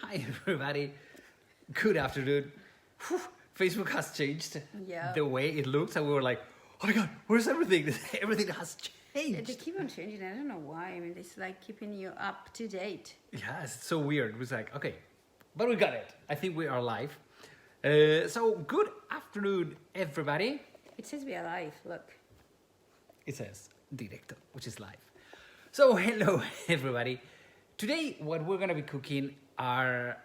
Hi everybody. Good afternoon. Whew. Facebook has changed the way it looks, and we were like, oh my god, where's everything? Everything has changed. They keep on changing. I don't know why. I mean, it's like keeping you up to date. Yeah, it's so weird. It was like, okay, but we got it. I think we are live. So good afternoon, everybody. It says we are live. Look. It says directo, which is live. So hello, everybody. Today, what we're gonna be cooking are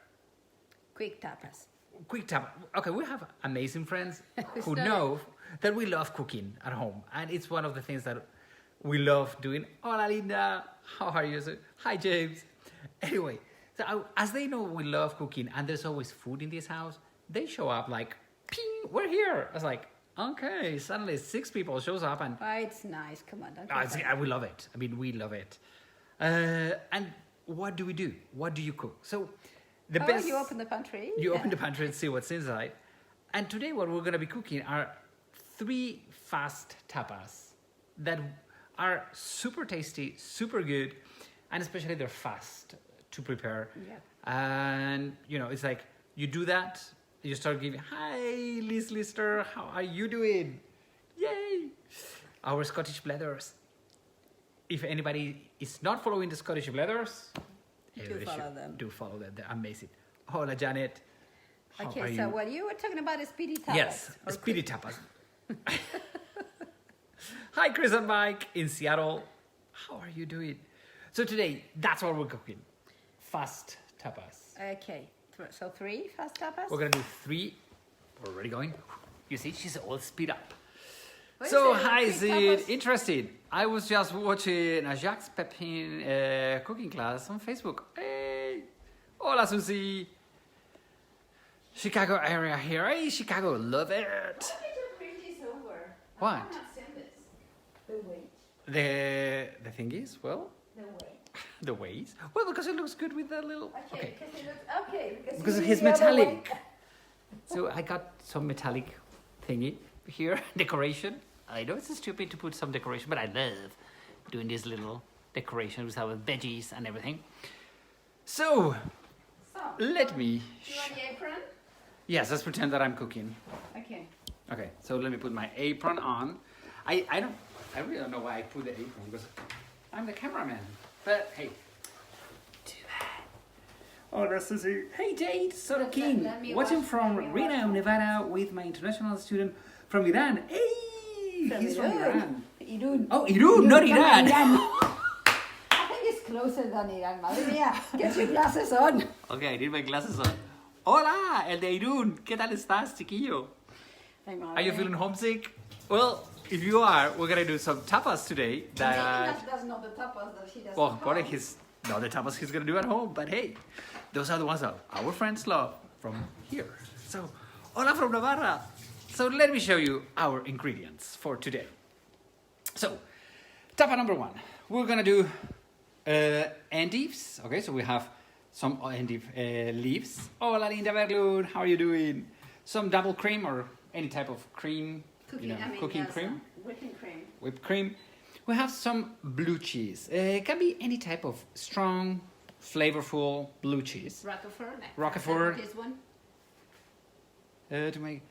Quick tapas. quick tap. Okay, we have amazing friends who Sorry. know that we love cooking at home, and it's one of the things that we love doing. Hola, Linda. How are you? Hi, James. Anyway, so as they know we love cooking, and there's always food in this house, they show up like, ping, we're here. I was like, okay. Suddenly, 6 people shows up, and Oh, it's nice. Come on, don't complain. we love it. I mean, we love it. And what do we do? What do you cook? So, the best. You open the pantry. You open the pantry and see what's inside. And today what we're going to be cooking are 3 fast tapas that are super tasty, super good, and especially they're fast to prepare. Yeah. And, you know, it's like you do that, you start giving, hi, Liz Lister, how are you doing? Yay! Our Scottish Blathers. If anybody is not following the Scottish Blathers, everybody follow should them. do follow them. They're amazing. Hola, Janet. How are Okay, you? so what you were talking about is speedy tapas. Yes, or speedy tapas. Hi, Chris and Mike in Seattle. How are you doing? So today, that's what we're cooking. Fast tapas. Okay, so 3 fast tapas. We're gonna do 3. We're already going. You see, she's all speed up. What is So, it, hi, quick Zid. tapas? Interesting. I was just watching a Jacques Pepin cooking class on Facebook. Hey. Hola, Susie. Chicago area here. Hey, Chicago. Love it. Why did you bring this over? What? I cannot send this. The weight. The thing is, well, The weight. the ways. Well, because it looks good with the little. Okay, because it looks okay. Because you he's need the other metallic. way. So I got some metallic thingy here, decoration. I know it's stupid to put some decoration, but I love doing these little decorations with veggies and everything. So, So, let me. do you want the apron? Yes, let's pretend that I'm cooking. Okay. Okay, so let me put my apron on. I really don't know why I put the apron, because I'm the cameraman. But hey, do that. Oh, that's Susie. Hey, Jade, Soto King, let me watching watch- from let me Reno, watch. Nevada, with my international student from Iran. Hey, he's from Iran. Irún. Oh, Irun, not Iran. I think it's closer than Iran, madre mía. Get your glasses on. Okay, I need my glasses on. Hola, el de Irún. ¿Qué tal estás, chiquillo? Ay, madre Are you mía. feeling homesick? Well, if you are, we're gonna do some tapas today. That That's not the tapas that she does. well, probably his not the tapas he's gonna do at home, but hey, those are the ones that our friends love from here. So, hola from Navarra. So let me show you our ingredients for today. So, tapa number 1, we're gonna do endives. Okay, so we have some endive leaves. Hola, Linda Berglund, how are you doing? Some double cream or any type of cream, cooking cream, Whipping cream. whipped cream. We have some blue cheese. It can be any type of strong, flavorful blue cheese. Roquefort. Roquefort. This one. To make.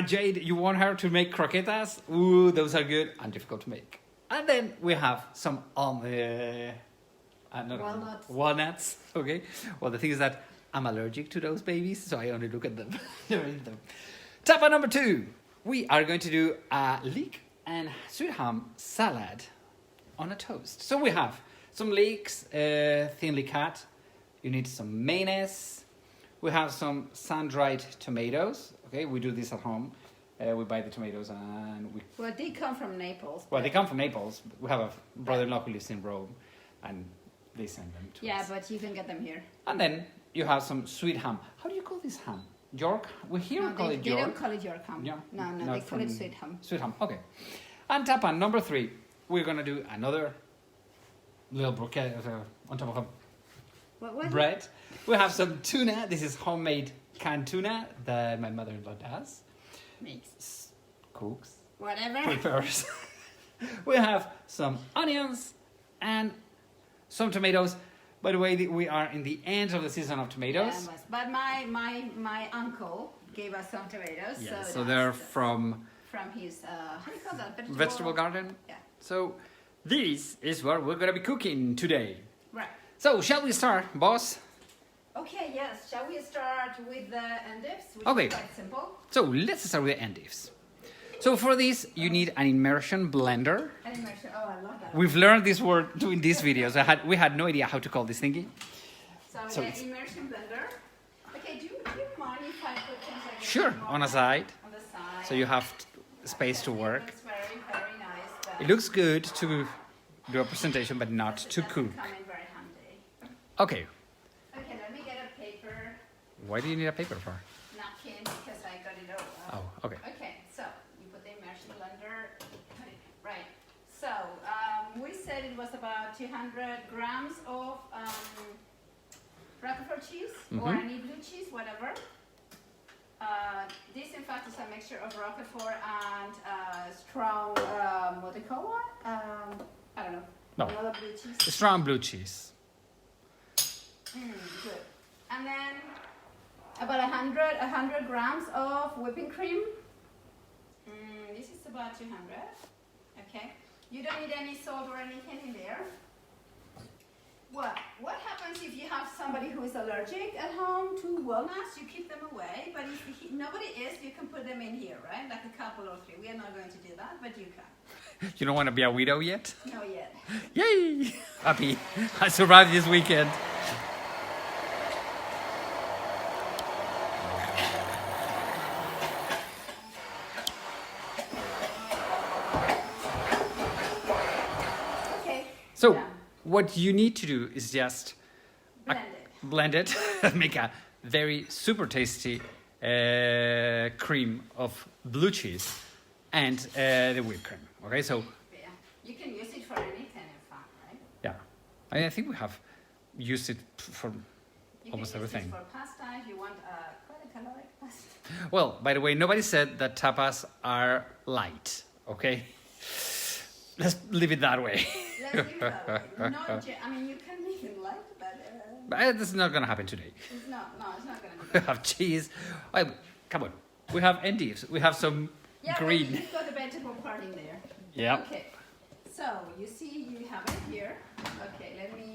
Jade, you want her to make croquetas? Ooh, those are good and difficult to make. And then we have some Walnuts. Walnuts. Okay. Well, the thing is that I'm allergic to those babies, so I only look at them. Tapa number 2. We are going to do a leek and sweet ham salad on a toast. So we have some leeks, thinly cut. You need some mayonnaise. We have some sun-dried tomatoes. Okay, we do this at home. We buy the tomatoes and we. Well, they come from Naples. Well, they come from Naples. We have a brother-in-law who lives in Rome, and they send them to Yeah, us. but you can get them here. And then you have some sweet ham. How do you call this ham? York? We here No, call they, it they York. don't call it York ham. Yeah. No, No, they call it sweet ham. Sweet ham. Okay. And tapa number 3. We're gonna do another little broquette on top of What? bread. We have some tuna. This is homemade canned tuna that my mother-in-law does. Makes. Cooks. Whatever. Prepares. We have some onions and some tomatoes. By the way, we are in the end of the season of tomatoes. Yeah, but my uncle gave us some tomatoes. Yeah, so they're from his how do you call that? vegetable garden. Yeah. So this is what we're gonna be cooking today. Right. So shall we start, boss? Okay. Yes. Shall we start with the endives, which Okay. is quite simple? So let's start with the endives. So for this, you need an immersion blender. An immersion. Oh, I love that. We've learned this word doing these videos. We had no idea how to call this thingy. So the immersion blender. Okay. Do you mind if I put things like this Sure, on a side. on the side? So you have space to work. It looks very, very nice. But It looks good to do a presentation, but not to it cook. doesn't come in very handy. Okay. Okay, let me get a paper Why do you need a paper for? napkin because I got it over. Oh, okay. Okay, so you put the immersion blender. Right. So we said it was about 200 grams of Roquefort cheese or Mhm. any blue cheese, whatever. This, in fact, is a mixture of Roquefort and strong, what do you call it? I don't know. No. Another blue cheese. Strong blue cheese. Good. And then about 100 grams of whipping cream. This is about 200. Okay. You don't need any salt or anything in there. What happens if you have somebody who is allergic at home to walnuts? You keep them away, but if nobody is, you can put them in here, right? Like a couple or three. We are not going to do that, but you can. You don't want to be a widow yet? No, yet. Yay! Happy. I survived this weekend. Okay. So Yeah. what you need to do is just Blend it. blend it, make a very super tasty cream of blue cheese and the whipped cream. Okay, so Yeah. You can use it for anything in fact, right? yeah, I think we have used it for You almost can use everything. this for pasta if you want quite a caloric pasta. Well, by the way, nobody said that tapas are light. Okay, let's leave it that way. Let's leave it that way. I mean, you can make it light, but But this is not gonna happen today. it's not. No, it's not gonna We be. have cheese. Oh, come on, we have endives. We have some Yeah, but green. you've got the vegetable part in there. Yeah. Okay. So you see, you have it here. Okay, let me.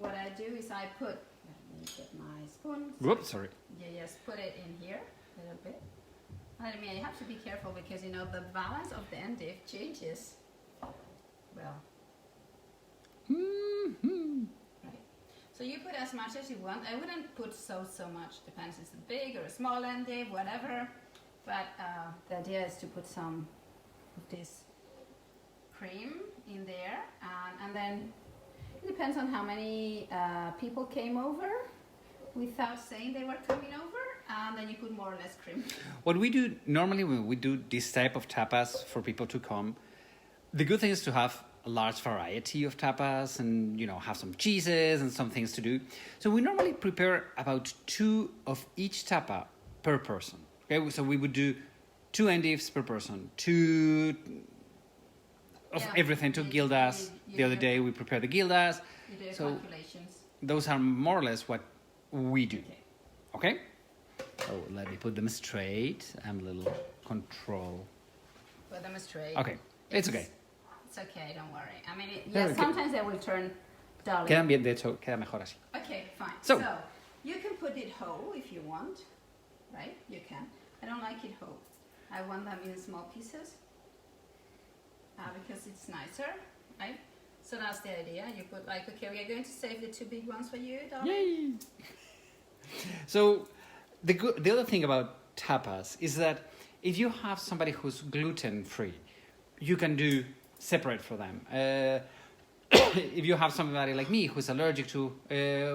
What I do is I put. Let me get my spoon. Whoops, sorry. You just put it in here a little bit. I mean, you have to be careful because you know the balance of the endive changes. Well. Right. So you put as much as you want. I wouldn't put so much. Depends. It's a big or a small endive, whatever. But the idea is to put some of this cream in there, and then it depends on how many people came over without saying they were coming over, and then you put more or less cream. What we do normally when we do this type of tapas for people to come, the good thing is to have a large variety of tapas and have some cheeses and some things to do. So we normally prepare about 2 of each tapa per person. Okay, so we would do 2 endives per person, 2 of Yeah, everything, 2 gildas. The other day we prepared the gildas. You do So calculations. those are more or less what we do. Okay. Okay? So let me put them straight. I'm a little control. Put them straight. Okay, it's okay. It's okay, don't worry. I mean, Yeah, okay. sometimes they will turn dull. Quedan bien, de hecho, queda mejor así. Okay, fine. So- You can put it whole if you want, right? You can. I don't like it whole. I want them in small pieces because it's nicer, right? So that's the idea. You put okay, we are going to save the 2 big ones for you, darling. Yay! So the other thing about tapas is that if you have somebody who's gluten-free, you can do separate for them. If you have somebody like me who's allergic to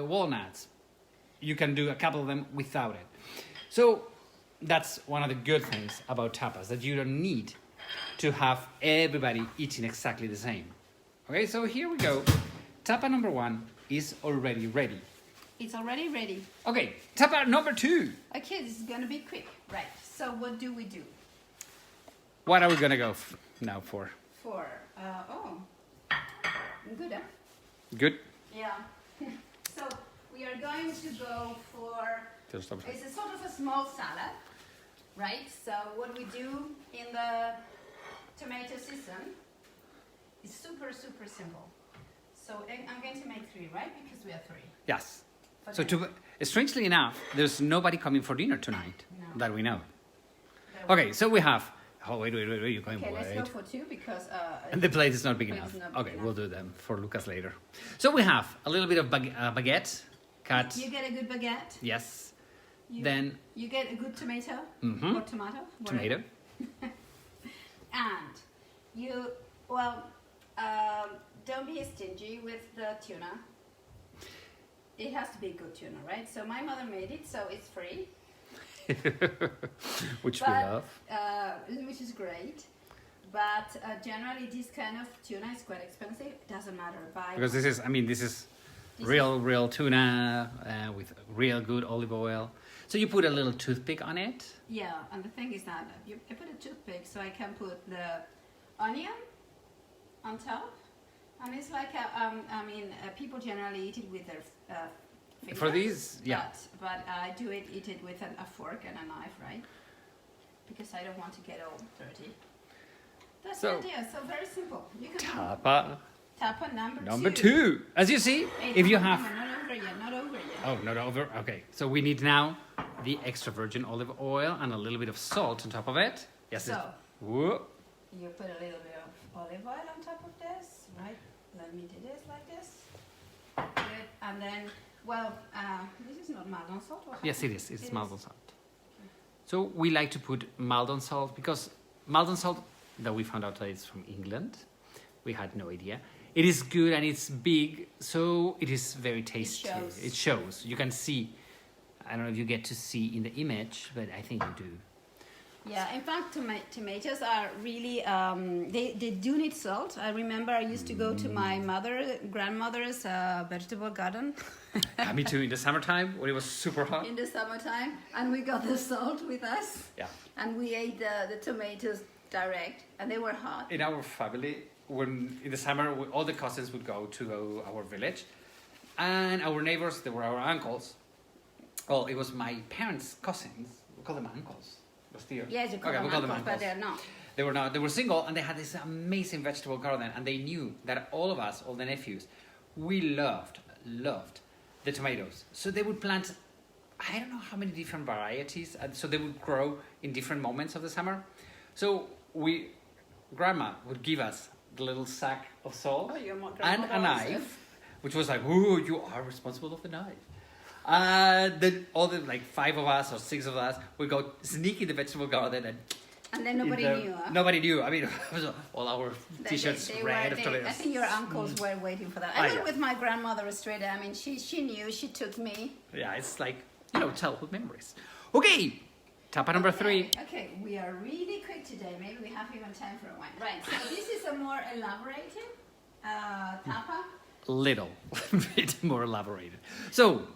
walnuts, you can do a couple of them without it. So that's one of the good things about tapas, that you don't need to have everybody eating exactly the same. Okay, so here we go. Tapa number 1 is already ready. It's already ready. Okay, tapa number 2. Okay, this is gonna be quick, right? So what do we do? What are we gonna go now for? For good, huh? Good? Yeah. So we are going to go for, Just stop. it's a sort of a small salad, right? So what we do in the tomato season is super, super simple. So I'm going to make 3, right? Because we are 3. Yes. For So dinner. strangely enough, there's nobody coming for dinner tonight No. that we know. There we- Okay, so we have. Oh wait, you're going Okay, let's go wait. for 2 because And the plate is not big plate enough. is not big Okay, enough. we'll do them for Lucas later. So we have a little bit of baguette, cut. you get a good baguette. Yes. You, Then you get a good tomato Mhm. or tomato. whatever. tomato. And you, don't be stingy with the tuna. It has to be good tuna, right? So my mother made it, so it's free, Which we But- love. which is great. But generally, this kind of tuna is quite expensive. It doesn't matter. Buy Because this is, this is This real tuna with real good olive oil. So you put a little toothpick on it. Yeah, and the thing is that I put a toothpick so I can put the onion on top, and it's like people generally eat it with their fingers. For these, yeah. But I eat it with a fork and a knife, right? Because I don't want to get all dirty. That's So- the idea. So very simple. You can Tapa number 2. 2. As you see, Hey, if you no, have. no, not over yet. Not over yet. Oh, not over. Okay, so we need now the extra virgin olive oil and a little bit of salt on top of it. Yes. So Whoa. you put a little bit of olive oil on top of this, right? Let me do this like this. Good. And then, this is not Maldon salt. Or Yes, it is. It's It Maldon is. salt. So we like to put Maldon salt because Maldon salt, that we found out that it's from England. We had no idea. It is good and it's big, so it is very tasty. shows. It shows. You can see. I don't know if you get to see in the image, but I think you do. Yeah, in fact, tomatoes are really, they do need salt. I remember I used to go to my grandmother's vegetable garden Me too. In the summertime when it was super hot. in the summertime, and we got the salt with us, Yeah. and we ate the tomatoes direct, and they were hot. In our family, when in the summer, all the cousins would go to our village, and our neighbors, they were our uncles. Well, it was my parents' cousins. We call them uncles. Yes, you call Okay, them we call them uncles, but uncles. they're not. They were single, and they had this amazing vegetable garden, and they knew that all of us, all the nephews, we loved the tomatoes. So they would plant, I don't know how many different varieties, and so they would grow in different moments of the summer. So grandma would give us the little sack of salt Oh, your and a grandmother also. knife, which was like, "Ooh, you are responsible of the knife." Then all the 5 of us or 6 of us would go sneak in the vegetable garden And then nobody knew, huh? Nobody knew. All our They- t-shirts they red were- of tomatoes. I think your uncles were waiting for that. Ah, I went yeah. with my grandmother straight. I mean, she knew. She took me. Yeah, it's like childhood memories. Okay, tapa number 3. Okay, we are really quick today. Maybe we have even time for a wine. Right. So this is a more elaborated tapa. Little bit more elaborated. So,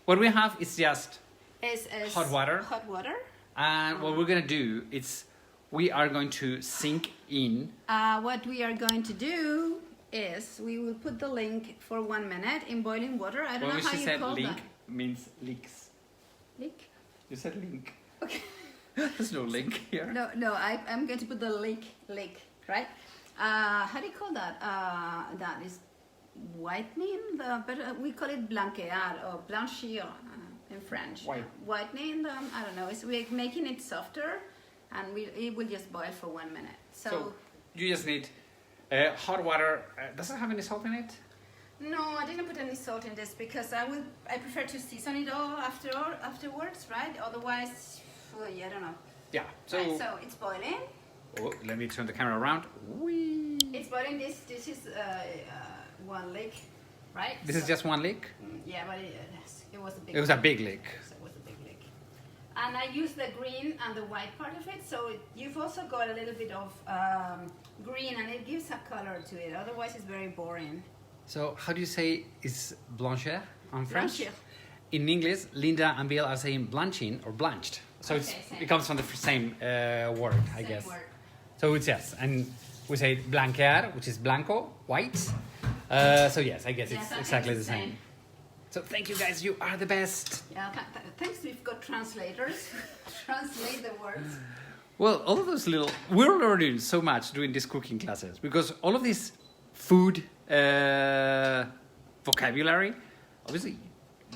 what we have is just Is Hot water. Hot water. and what we're gonna do is we are going to sink in. What we are going to do is we will put the link for 1 minute in boiling water. I don't When know how she you said call link that. means leaks. Leek? You said link. Okay. There's no link here. No, I'm going to put the leek, right? How do you call that? That is whitening, but we call it blanquear or blanchir in French. Whitening, I don't know, we're making it softer, and it will just boil for 1 minute. So you just need hot water. Does it have any salt in it? No, I didn't put any salt in this because I prefer to season it all afterwards, right? Otherwise, I don't know. Yeah. So, Right, so it's boiling. let me turn the camera around. Whee. It's boiling. This is 1 leek, right? This is just 1 leek. Yeah, but it was a big. It was a big leek. So it was a big leek. And I use the green and the white part of it, so you've also got a little bit of green, and it gives a color to it. Otherwise, it's very boring. So how do you say is blanchir en French? Blanchir. In English, Linda and Bill are saying blanching or blanched. So Okay, same. it comes from the same word, I Same guess. word. So it's yes, and we say blanquear, which is blanco, white, So yes, I guess Yes, it's I think exactly the it's same. So thank you guys, you are the best. Yeah, thanks. We've got translators. Translate the words. Well, all of those little, we're learning so much during these cooking classes because all of this food vocabulary, obviously,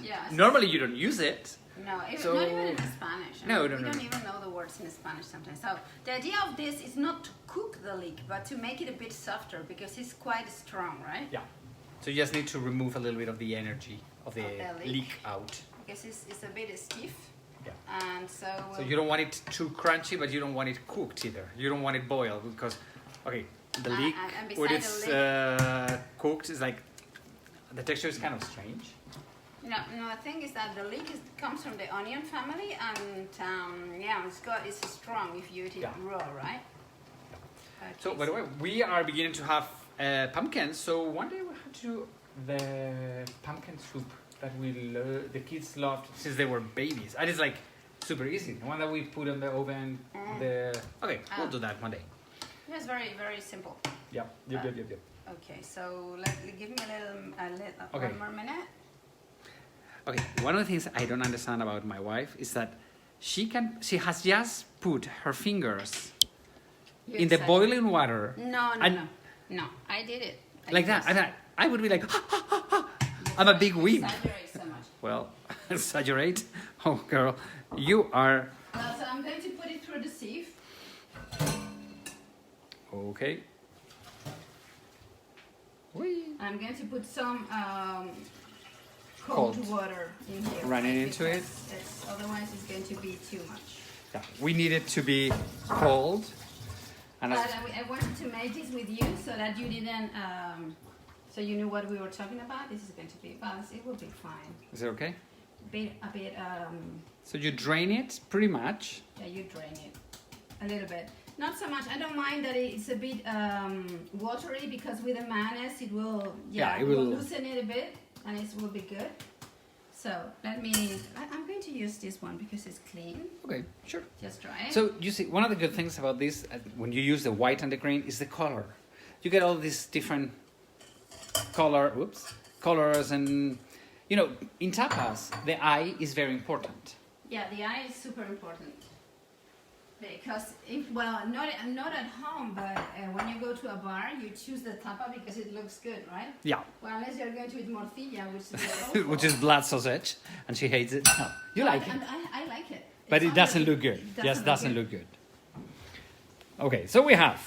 Yeah. normally you don't use it. No, So- not even in Spanish. No, we no. don't even know the words in Spanish sometimes. So the idea of this is not to cook the leek, but to make it a bit softer because it's quite strong, right? Yeah. So you just need to remove a little bit of the energy of the Of the leek. leek out. Because it's a bit stiff. Yeah. And so. So you don't want it too crunchy, but you don't want it cooked either. You don't want it boiled because, okay, the leek and beside when the it's leek- cooked is like the texture is kind of strange. No, the thing is that the leek comes from the onion family, and yeah, it's strong if you eat it Yeah. raw, right? So Okay, by the way, we are beginning to have pumpkins. So one day we had to do the pumpkin soup that the kids loved since they were babies, and it's like super easy. The one that we put in the oven. We'll do that one day. It's very, very simple. Yep. Okay, so give me Okay. one more minute. Okay, one of the things I don't understand about my wife is that she has just put her fingers You in the exaggerate. boiling water. No, I did it. Like that. I would be like, I'm a big weeb. Exaggerate so much. Well, exaggerate. Oh, girl, you are. So I'm going to put it through the sieve. Okay. Whee. I'm going to put some Cold. cold water in here. Running right? into it? Because otherwise it's going to be too much. Yeah, we need it to be cold. And But I wanted to make this with you so that you didn't, so you knew what we were talking about. This is going to be balanced. It will be fine. is it okay? A bit, So you drain it pretty much. yeah, you drain it a little bit. Not so much. I don't mind that it's a bit watery because with the mayonnaise it will, Yeah, it will loosen it a bit and it will be good. So I'm going to use this one because it's clean. Okay, sure. Just try it. So you see, one of the good things about this, when you use the white and the green, is the color. You get all these different colors, and you know, in tapas, the eye is very important. Yeah, the eye is super important because not at home, but when you go to a bar, you choose the tapa because it looks good, right? Yeah, Well, unless you're going to eat morcilla, which is which is blood sausage, and she hates it. No, you like it, And I like it. but It's it doesn't not look good. it Just doesn't look good. Okay, so we have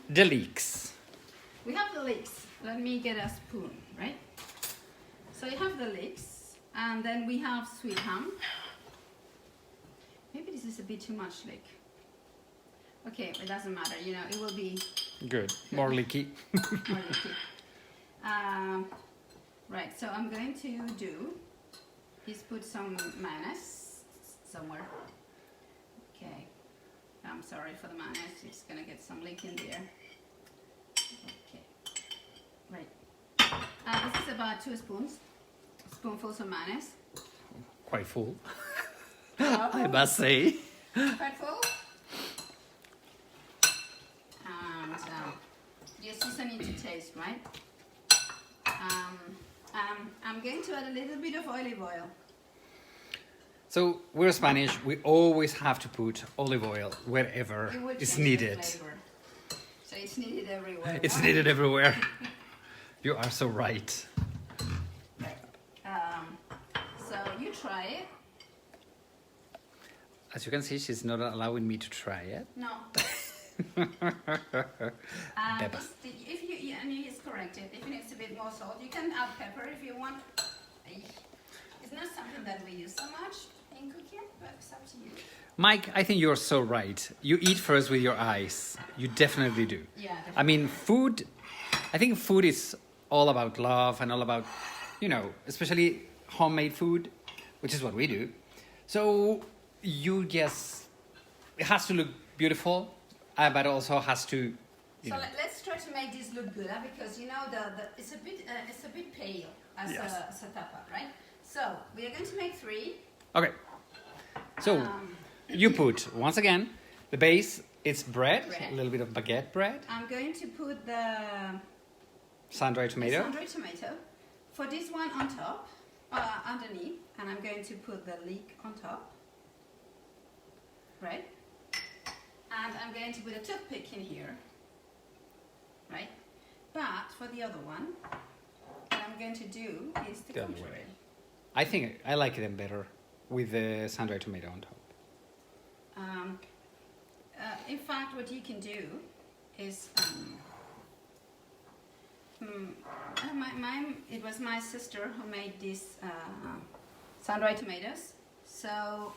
the leeks. We have the leeks. Let me get a spoon, right? So you have the leeks, and then we have sweet ham. Maybe this is a bit too much leek. Okay, it doesn't matter. You know, it will be Good, more leaky. more leaky. Right. So I'm going to do is put some mayonnaise somewhere. Okay. I'm sorry for the mayonnaise. It's gonna get some leek in there. Okay. Right. This is about 2 spoonfuls of mayonnaise. Quite full, I Oh, must say. quite full. And you season it to taste, right? I'm going to add a little bit of olive oil. So we're Spanish. We always have to put olive oil wherever It will it's change the needed. flavor. So it's needed everywhere. It's right? needed everywhere. You are so right. So you try it. As you can see, she's not allowing me to try it. No. Pepper. If you, and it's corrected. If it needs a bit more salt, you can add pepper if you want. It's not something that we use so much in cooking, but it's up to you. Mike, I think you're so right. You eat first with your eyes. You definitely do. Yeah. I mean, I think food is all about love and all about, you know, especially homemade food, which is what we do. So it has to look beautiful, but also has to, you know. Let's try to make this look good, because you know it's a bit pale as Yes. a tapa, right? So we are going to make 3. Okay. So you put, once again, the base, it's bread, Bread. a little bit of baguette bread. I'm going to put the sun-dried tomato. Sun-dried tomato. For this one on top, underneath, and I'm going to put the leek on top. Right? And I'm going to put a toothpick in here. Right? But for the other one, what I'm going to do is the contrary. I think I like them better with the sun-dried tomato on top. In fact, what you can do is, it was my sister who made these sun-dried tomatoes. So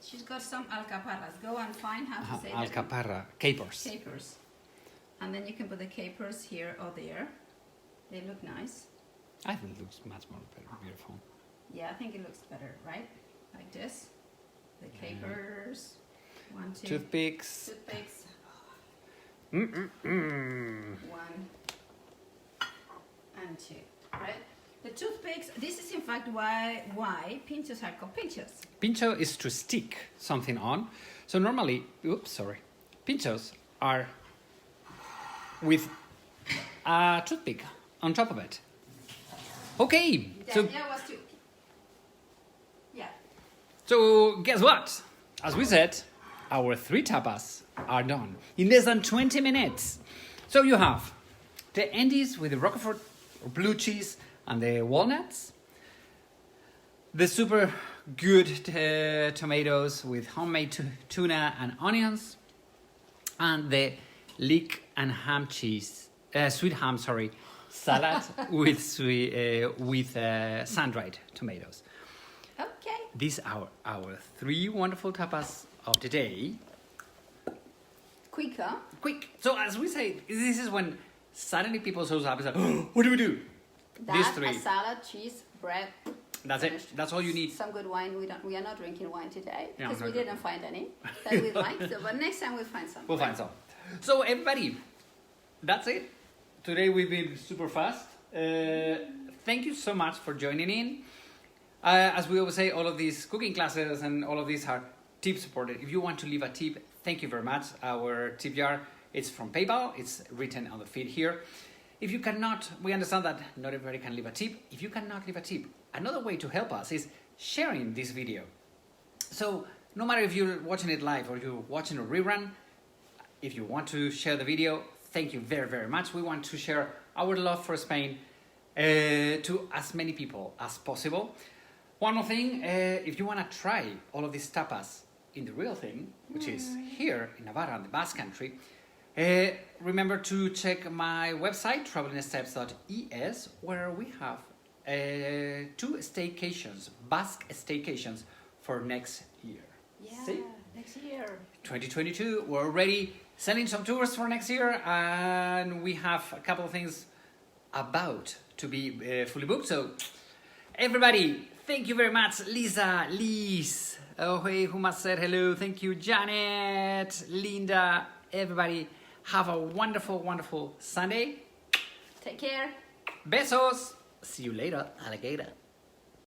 she's got some alcaparras. Go and find how to say that. Alcaparra, capers. Capers. And then you can put the capers here or there. They look nice. I think it looks much more beautiful. Yeah, I think it looks better, right? Like this. The capers. 1, 2. Toothpicks. Toothpicks. Mm-mm-mm. 1 and 2. Right? The toothpicks. This is in fact why pinchos are called pinchos. Pincho is to stick something on. So normally, pinchos are with a toothpick on top of it. Okay. The So idea was to. Yeah. So guess what? As we said, our 3 tapas are done in less than 20 minutes. So you have the Endives with the Roquefort or blue cheese and the walnuts, the super good tomatoes with homemade tuna and onions, and the Leek and ham cheese, sweet ham, salad with sun-dried tomatoes. Okay. These are our 3 wonderful tapas of the day. Quicker. Quick. So as we say, this is when suddenly people show up and say, oh, what do we do? These That, 3. a salad, cheese, bread. That's finished. it. That's all you need. Some good wine. We are not drinking wine today Yeah, because we not good. didn't find any that we like. So, but next time we'll find some. We'll find some. So everybody, that's it. Today we've been super fast. Thank you so much for joining in. As we always say, all of these cooking classes and all of these are tip supported. If you want to leave a tip, thank you very much. Our tip jar, it's from PayPal. It's written on the feed here. If you cannot, we understand that not everybody can leave a tip. If you cannot leave a tip, another way to help us is sharing this video. So no matter if you're watching it live or you're watching a rerun, if you want to share the video, thank you very, very much. We want to share our love for Spain to as many people as possible. One more thing, if you want to try all of these tapas in the real thing, which is here in Navarra, in the Basque Country, remember to check my website, travelingsteps.es, where we have 2 staycations, Basque staycations for next year. Yeah, See? next year. 2022, we're already sending some tours for next year, and we have a couple of things about to be fully booked. So, everybody, thank you very much. Lisa, Liz, oh hey, who must said hello? Thank you, Janet, Linda, everybody. Have a wonderful, wonderful Sunday. Take care. Besos. See you later, alligator.